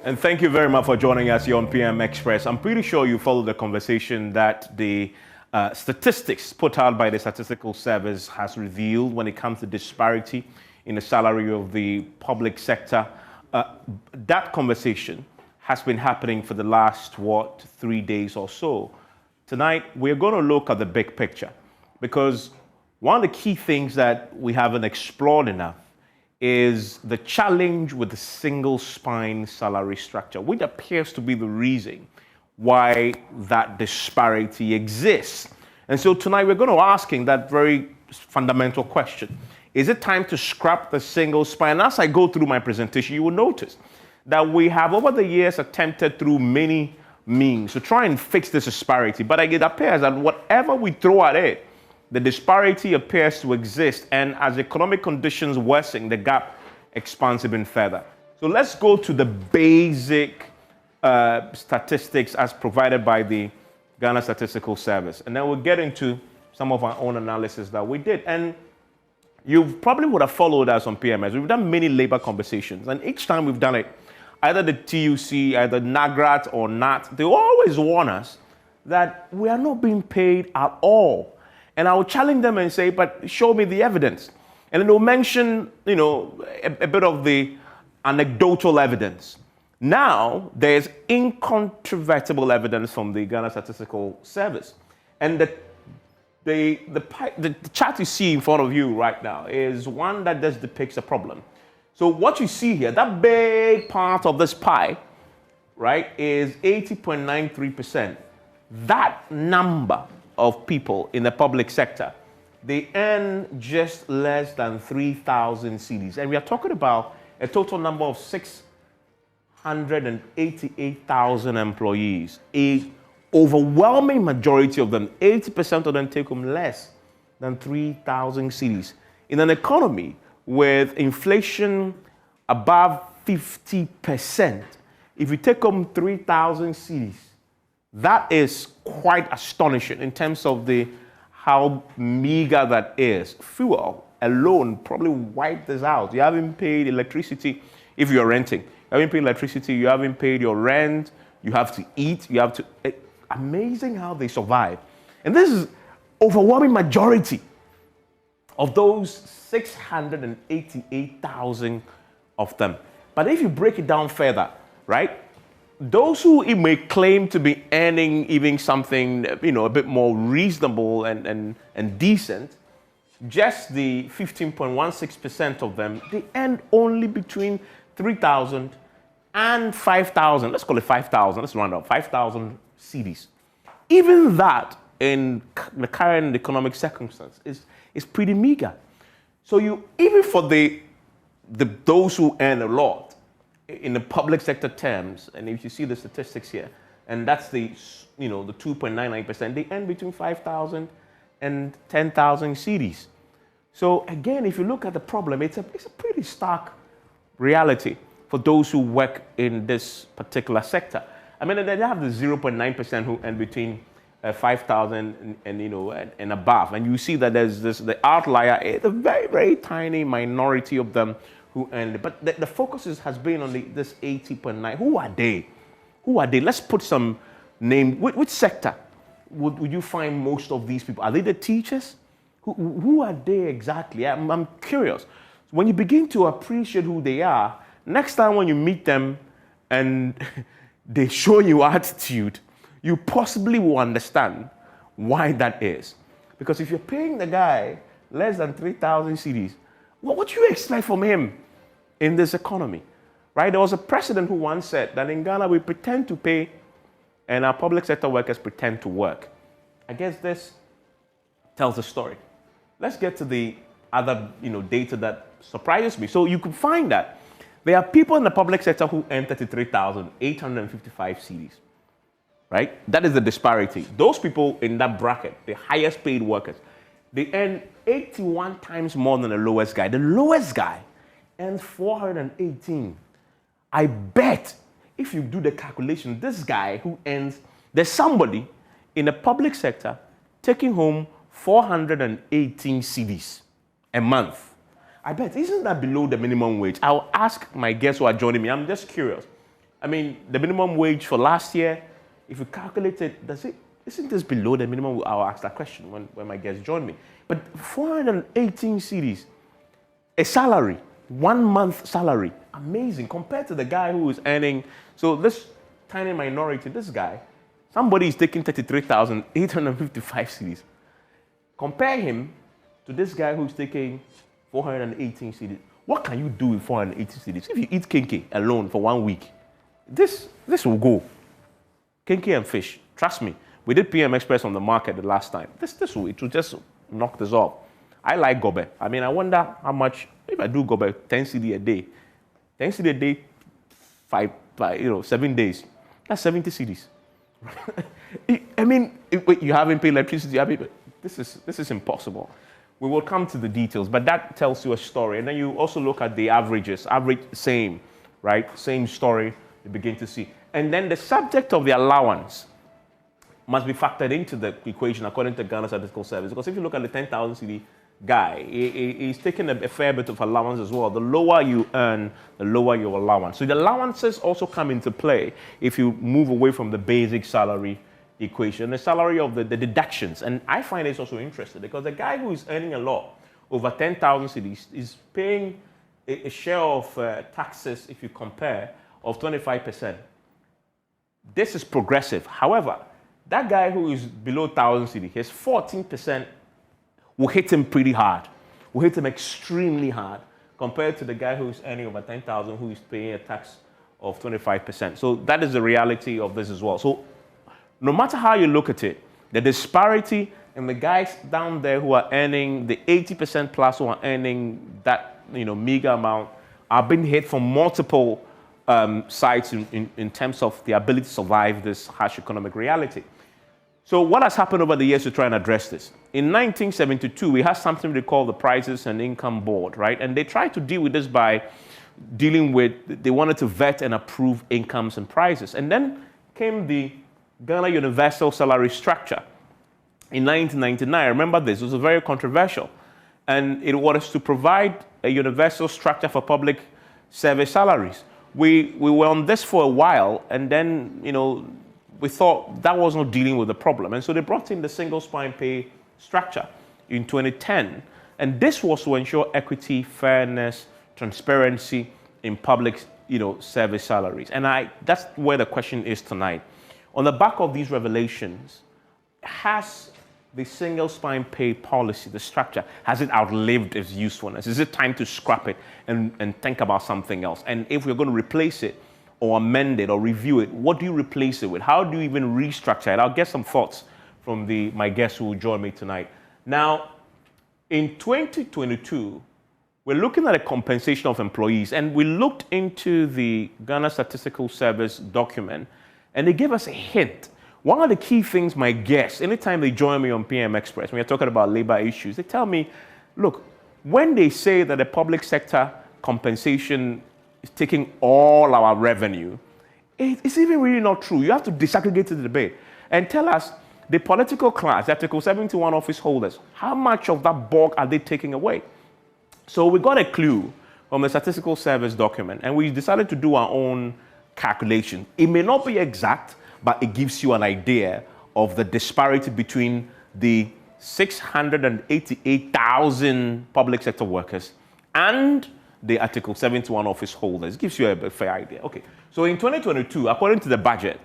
And thank you very much for joining us here on PM Express. I'm pretty sure you followed the conversation that the statistics put out by the Statistical Service has revealed when it comes to disparity in the salary of the public sector. That conversation has been happening for the last, 3 days or so. Tonight, we're going to look at the big picture because one of the key things that we haven't explored enough is the challenge with the single spine salary structure, which appears to be the reason why that disparity exists. And so tonight we're going to asking that very fundamental question. Is it time to scrap the single spine? As I go through my presentation, you will notice that we have over the years attempted through many means to try and fix this disparity. But it appears that whatever we throw at it, the disparity appears to exist, and as economic conditions worsen, the gap expands even further. So let's go to the basic statistics as provided by the Ghana Statistical Service, and then we'll get into some of our own analysis that we did. And you probably would have followed us on PMS. We've done many labor conversations, and each time we've done it, either the TUC, either NAGRAT or NAT, they always warn us that we are not being paid at all. And I will challenge them and say, but show me the evidence. And then they'll mention, a bit of the anecdotal evidence. Now, there's incontrovertible evidence from the Ghana Statistical Service. And the chart you see in front of you right now is one that just depicts a problem. So what you see here, that big part of this pie, right, is 80.93%. That number of people in the public sector, they earn just less than 3,000 cedis. And we are talking about a total number of 688,000 employees. A overwhelming majority of them, 80% of them, take home less than 3,000 cedis. In an economy with inflation above 50%, if you take home 3,000 cedis, that is quite astonishing in terms of how meager that is. Fuel alone probably wiped this out. You haven't paid electricity if you're renting. You haven't paid electricity, you haven't paid your rent, you have to eat, you have to... Amazing how they survive. And this is overwhelming majority of those 688,000 of them. But if you break it down further, right? Those who may claim to be earning even something, a bit more reasonable and decent, just the 15.16% of them, they earn only between 3,000 and 5,000. Let's call it 5,000. Let's round up 5,000 cedis. Even that, in the current economic circumstance, is pretty meager. So even for those who earn a lot, in the public sector terms, and if you see the statistics here, and that's the 2.99%, they earn between 5,000 and 10,000 cedis. So again, if you look at the problem, it's a pretty stark reality for those who work in this particular sector. I mean, they have the 0.9% who earn between 5,000 and above, and you see that there's the outlier, a very, very tiny minority of them who earned it. But the focus has been on this 80.9. Who are they? Who are they? Let's put some name. Which sector would you find most of these people? Are they the teachers? Who are they exactly? I'm curious. When you begin to appreciate who they are, next time when you meet them and they show you attitude, you possibly will understand why that is. Because if you're paying the guy less than 3,000 cedis, what do you expect from him in this economy, right? There was a president who once said that in Ghana we pretend to pay and our public sector workers pretend to work. I guess this tells the story. Let's get to the other data that surprises me. So you can find that there are people in the public sector who earn 33,855 cedis, right? That is the disparity. Those people in that bracket, the highest paid workers, they earn 81 times more than the lowest guy. The lowest guy earns 418. I bet if you do the calculation, this guy who earns, there's somebody in the public sector taking home 418 cedis a month. I bet, isn't that below the minimum wage? I'll ask my guests who are joining me. I'm just curious. I mean, the minimum wage for last year, if you calculate it, isn't this below the minimum? I'll ask that question when my guests join me. But 418 cedis, a salary, 1 month salary, amazing compared to the guy who is earning. So this tiny minority, this guy, somebody is taking 33,855 cedis. Compare him to this guy who's taking 418 cedis. What can you do with 480 cedis? If you eat kenke alone for 1 week, this will go. Kenke and fish, trust me. We did PM Express on the market the last time. It will just knock this off. I like gobe. I mean, I wonder how much, if I do gobe 10 cedi a day, 10 cedi a day, 7 days, that's 70 cedis. I mean, you haven't paid electricity, this is impossible. We will come to the details, but that tells you a story. And then you also look at the averages, same, right? Same story, you begin to see. And then the subject of the allowance must be factored into the equation according to Ghana Statistical Service. Because if you look at the 10,000 cedi guy, he's taking a fair bit of allowance as well. The lower you earn, the lower your allowance. So the allowances also come into play if you move away from the basic salary equation, the salary of the deductions. And I find it's also interesting because the guy who is earning a lot, over 10,000 cedis, is paying a share of taxes, if you compare, of 25%. This is progressive. However, that guy who is below 1,000 cedi, his 14% will hit him pretty hard, will hit him extremely hard compared to the guy who is earning over 10,000 who is paying a tax of 25%. So that is the reality of this as well. So no matter how you look at it, the disparity in the guys down there who are earning the 80% plus who are earning that meager amount are being hit from multiple sides in terms of the ability to survive this harsh economic reality. So what has happened over the years to try and address this? In 1972, we had something they call the Prices and Income Board, right? And they tried to deal with this by they wanted to vet and approve incomes and prices. And then came the Ghana Universal Salary Structure in 1999. Remember this, it was very controversial. And it was to provide a universal structure for public service salaries. We were on this for a while, and then, we thought that was not dealing with the problem. And so they brought in the single spine pay structure in 2010. And this was to ensure equity, fairness, transparency in public, service salaries. And that's where the question is tonight. On the back of these revelations, has the single spine pay policy, the structure, has it outlived its usefulness? Is it time to scrap it and think about something else? And if we're going to replace it or amend it or review it, what do you replace it with? How do you even restructure it? I'll get some thoughts from my guests who will join me tonight. Now, in 2022, we're looking at a compensation of employees, and we looked into the Ghana Statistical Service document, and they gave us a hint. One of the key things my guests, anytime they join me on PM Express, when we're talking about labor issues, they tell me, look, when they say that the public sector compensation is taking all our revenue, it's even really not true. You have to disaggregate the debate and tell us, the political class, the Article 71 office holders, how much of that bulk are they taking away? So we got a clue from the Statistical Service document, and we decided to do our own calculation. It may not be exact, but it gives you an idea of the disparity between the 688,000 public sector workers and the Article 71 office holders. It gives you a fair idea. Okay, so in 2022, according to the budget,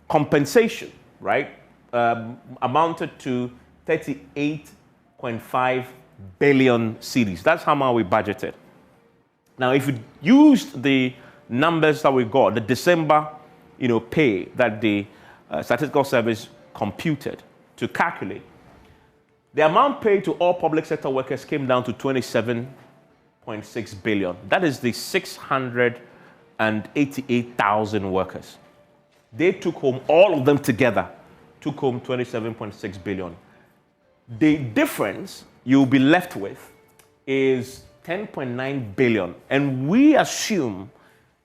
compensation, right, amounted to 38.5 billion cedis. That's how much we budgeted. Now, if you used the numbers that we got, the December pay that the Statistical Service computed to calculate, the amount paid to all public sector workers came down to 27.6 billion. That is the 688,000 workers. They took home, all of them together, took home 27.6 billion. The difference you'll be left with is 10.9 billion. And we assume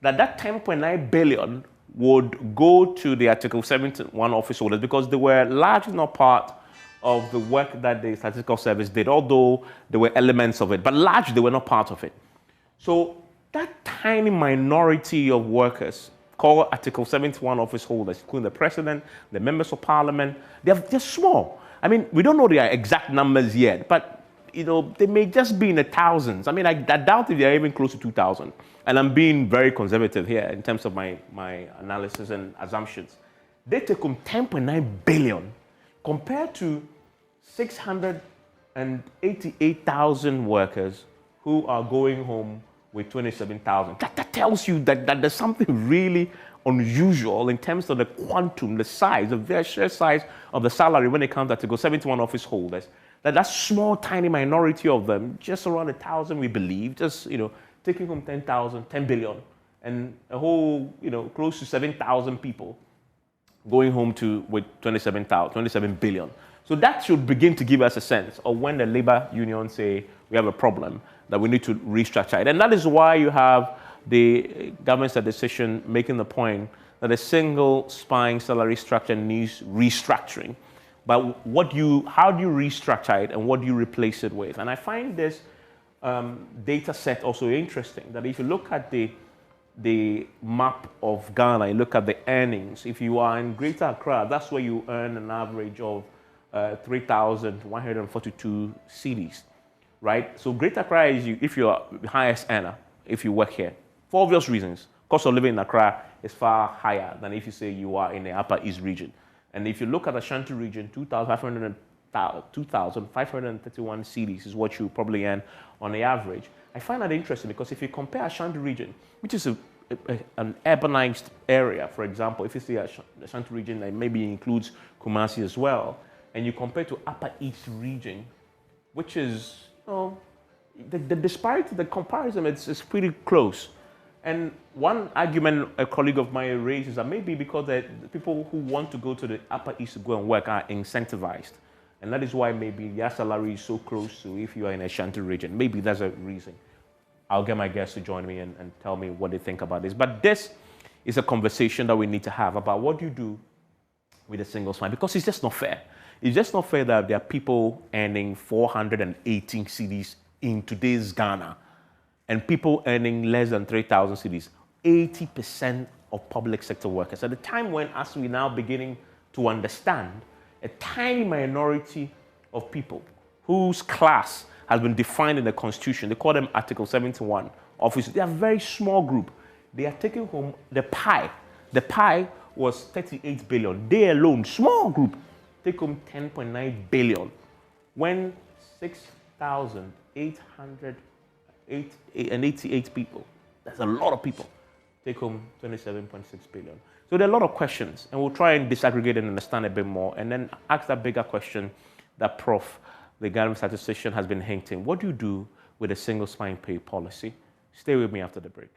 that 10.9 billion would go to the Article 71 office holders because they were largely not part of the work that the Statistical Service did, although there were elements of it, but largely they were not part of it. So that tiny minority of workers call Article 71 office holders, including the president, the members of parliament. They're small. I mean, we don't know their exact numbers yet, but they may just be in the thousands. I mean, I doubt if they're even close to 2,000. And I'm being very conservative here in terms of my analysis and assumptions. They take home 10.9 billion compared to 688,000 workers who are going home with 27,000. That tells you that there's something really unusual in terms of the quantum, the size, the very sheer size of the salary when it comes to Article 71 office holders. That small, tiny minority of them, just around 1,000, we believe, just taking home 10 billion, and a whole, close to 7,000 people going home with 27 billion. So that should begin to give us a sense of when the labor unions say we have a problem, that we need to restructure it. And that is why you have the government's decision making the point that a single spine salary structure needs restructuring. But how do you restructure it and what do you replace it with? And I find this data set also interesting, that if you look at the map of Ghana, you look at the earnings, if you are in Greater Accra, that's where you earn an average of 3,142 cedis, right? So Greater Accra is if you're the highest earner, if you work here, for obvious reasons. Cost of living in Accra is far higher than if you say you are in the Upper East region. And if you look at the Ashanti region, 2,531 cedis is what you probably earn on the average. I find that interesting because if you compare Ashanti region, which is an urbanized area, for example, if you see the Ashanti region that maybe includes Kumasi as well, and you compare to Upper East region, which is, the disparity, the comparison, it's pretty close. And one argument a colleague of mine raised is that maybe because the people who want to go to the Upper East to go and work are incentivized. And that is why maybe their salary is so close to if you are in a Ashanti region. Maybe that's a reason. I'll get my guests to join me and tell me what they think about this. But this is a conversation that we need to have about what do you do with a single spine, because it's just not fair. It's just not fair that there are people earning 418 cedis in today's Ghana and people earning less than 3,000 cedis. 80% of public sector workers. At the time when, as we now beginning to understand, a tiny minority of people whose class has been defined in the Constitution, they call them Article 71 officers. They are a very small group. They are taking home the pie. The pie was 38 billion. They alone, small group, take home 10.9 billion. When 6,888 people, that's a lot of people, take home 27.6 billion. So there are a lot of questions, and we'll try and disaggregate and understand a bit more, and then ask that bigger question that Prof, the Ghana statistician, has been hinting. What do you do with a single spine pay policy? Stay with me after the break.